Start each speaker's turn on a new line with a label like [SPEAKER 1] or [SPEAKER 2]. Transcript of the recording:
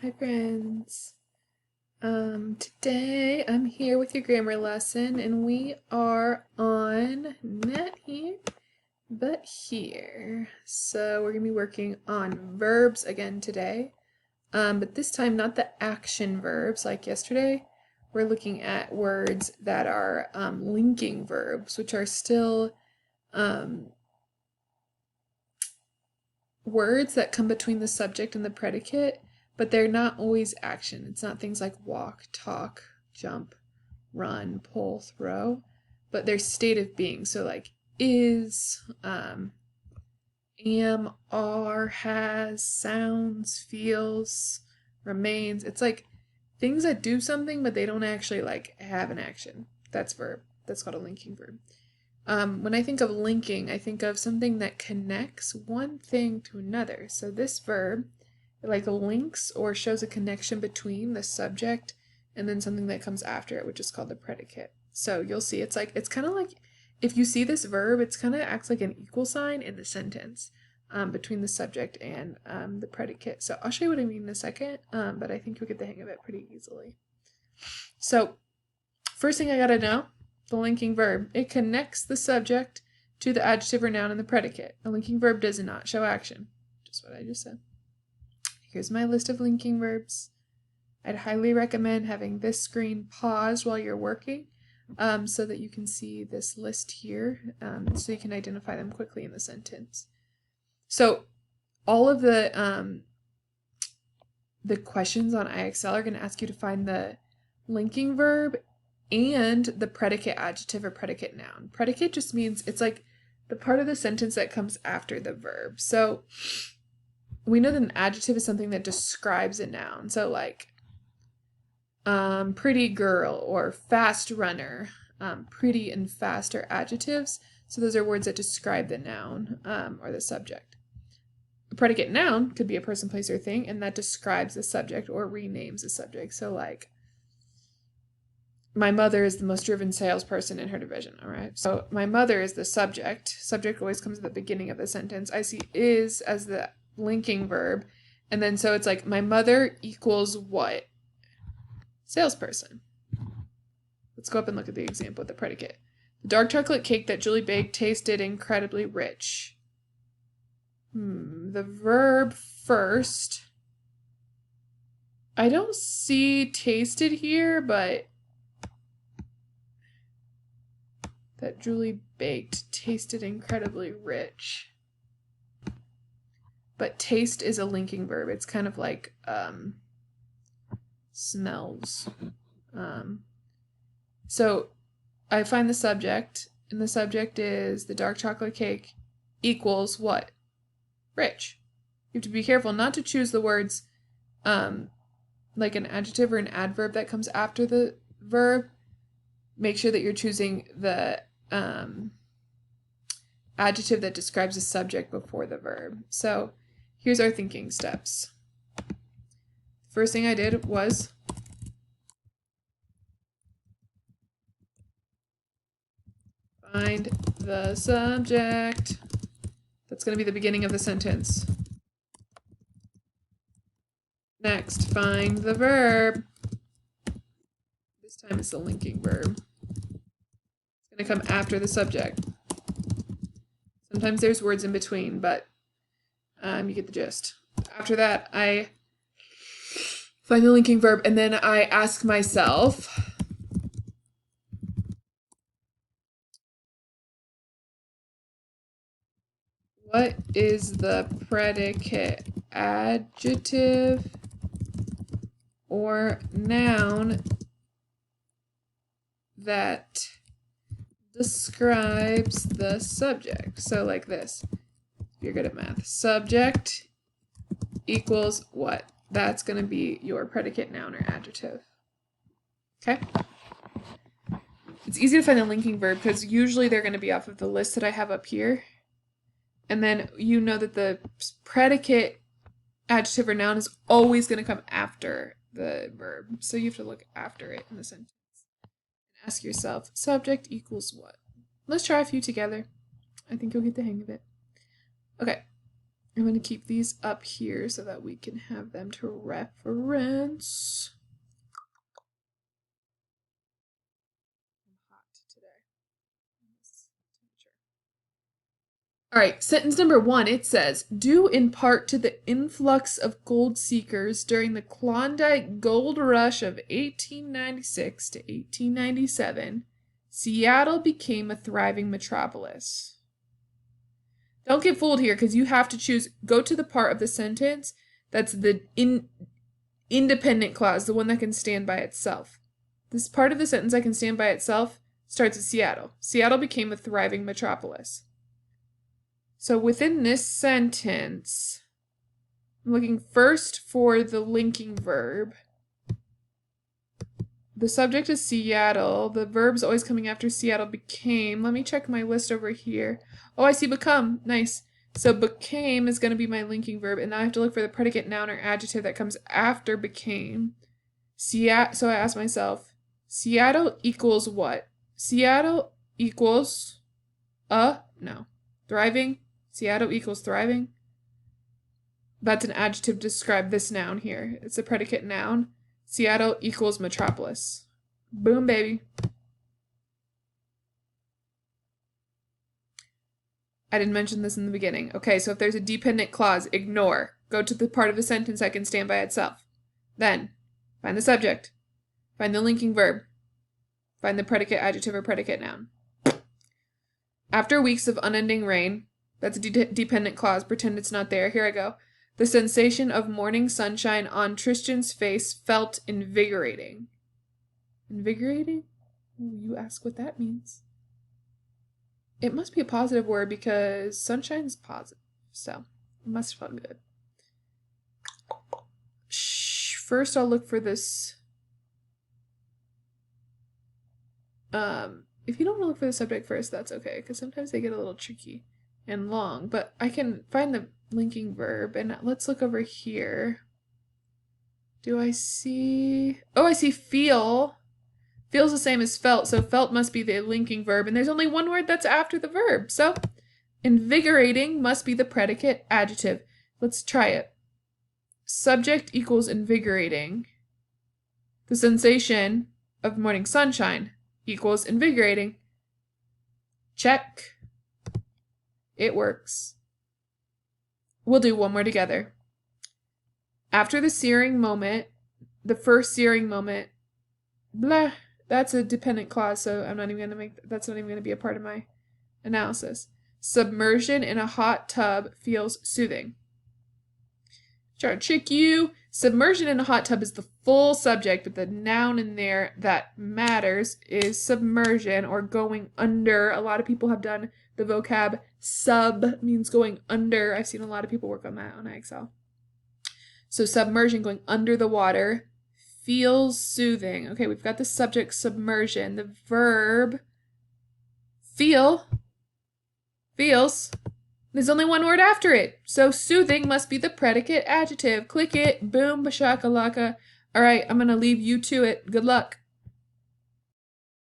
[SPEAKER 1] Hi friends. Today I'm here with your grammar lesson and we are on not here, but here. So we're gonna be working on verbs again today. But this time not the action verbs like yesterday. We're looking at words that are linking verbs, which are still words that come between the subject and the predicate, but they're not always action. It's not things like walk, talk, jump, run, pull, throw, but they're state of being. So like is, am, are, has, sounds, feels, remains. It's like things that do something, but they don't actually like have an action. That's verb. That's called a linking verb. When I think of linking, I think of something that connects one thing to another. So this verb, like links or shows a connection between the subject and then something that comes after it, which is called the predicate. So you'll see it's kind of like if you see this verb, it's kind of acts like an equal sign in the sentence between the subject and the predicate. So I'll show you what I mean in a second, but I think you'll get the hang of it pretty easily. So first thing I gotta know, the linking verb. It connects the subject to the adjective or noun and the predicate. A linking verb does not show action. Just what I just said. Here's my list of linking verbs. I'd highly recommend having this screen paused while you're working so that you can see this list here so you can identify them quickly in the sentence. So all of the questions on IXL are going to ask you to find the linking verb and the predicate adjective or predicate noun. Predicate just means it's like the part of the sentence that comes after the verb. So we know that an adjective is something that describes a noun. So like pretty girl or fast runner. Pretty and fast are adjectives. So those are words that describe the noun or the subject. A predicate noun could be a person, place, or thing, and that describes the subject or renames the subject. So like, my mother is the most driven salesperson in her division, all right? So my mother is the subject. Subject always comes at the beginning of the sentence. I see is as the linking verb. And then so it's like, my mother equals what? Salesperson. Let's go up and look at the example with the predicate. The dark chocolate cake that Julie baked tasted incredibly rich. The verb first. I don't see tasted here, but that Julie baked tasted incredibly rich. But taste is a linking verb. It's kind of like smells. So I find the subject, and the subject is the dark chocolate cake equals what? Rich. You have to be careful not to choose the words like an adjective or an adverb that comes after the verb. Make sure that you're choosing the adjective that describes the subject before the verb. So here's our thinking steps. First thing I did was find the subject. That's going to be the beginning of the sentence. Next, find the verb. This time it's the linking verb. It's going to come after the subject. Sometimes there's words in between, but you get the gist. After that, I find the linking verb, and then I ask myself, what is the predicate adjective or noun that describes the subject? So like this, if you're good at math, subject equals what? That's going to be your predicate noun or adjective. Okay? It's easy to find a linking verb because usually they're going to be off of the list that I have up here. And then you know that the predicate adjective or noun is always going to come after the verb. So you have to look after it in the sentence. And ask yourself, subject equals what? Let's try a few together. I think you'll get the hang of it. Okay. I'm going to keep these up here so that we can have them to reference. I'm hot today. All right, sentence number 1, it says, due in part to the influx of gold seekers during the Klondike gold rush of 1896 to 1897, Seattle became a thriving metropolis. Don't get fooled here because you have to choose, go to the part of the sentence that's the independent clause, the one that can stand by itself. This part of the sentence that can stand by itself starts at Seattle. Seattle became a thriving metropolis. So within this sentence, I'm looking first for the linking verb. The subject is Seattle. The verb's always coming after Seattle. Became. Let me check my list over here. Oh, I see become. Nice. So became is going to be my linking verb, and now I have to look for the predicate, noun, or adjective that comes after became. So I ask myself, Seattle equals what? Seattle equals no. Thriving. Seattle equals thriving. That's an adjective to describe this noun here. It's a predicate noun. Seattle equals metropolis. Boom, baby. I didn't mention this in the beginning. Okay, so if there's a dependent clause, ignore. Go to the part of the sentence that can stand by itself. Then, find the subject. Find the linking verb. Find the predicate, adjective, or predicate noun. After weeks of unending rain, that's a dependent clause. Pretend it's not there. Here I go. The sensation of morning sunshine on Tristan's face felt invigorating. Invigorating? You ask what that means. It must be a positive word because sunshine's positive. So, it must feel good. First, I'll look for this. If you don't want to look for the subject first, that's okay, because sometimes they get a little tricky and long. But I can find the linking verb, and let's look over here. Do I see... Oh, I see feel. Feels the same as felt, so felt must be the linking verb, and there's only one word that's after the verb. So, invigorating must be the predicate adjective. Let's try it. Subject equals invigorating. The sensation of morning sunshine equals invigorating. Check. It works. We'll do one more together. After the searing moment, the first searing moment, blah, that's a dependent clause, so I'm not even going to make, that's not even going to be a part of my analysis. Submersion in a hot tub feels soothing. Trying to trick you. Submersion in a hot tub is the full subject, but the noun in there that matters is submersion or going under. A lot of people have done the vocab sub means going under. I've seen a lot of people work on that on Excel. So submersion, going under the water, feels soothing. Okay, we've got the subject submersion. The verb feel, feels. There's only one word after it. So soothing must be the predicate adjective. Click it. Boom, bashakalaka. All right, I'm going to leave you to it. Good luck.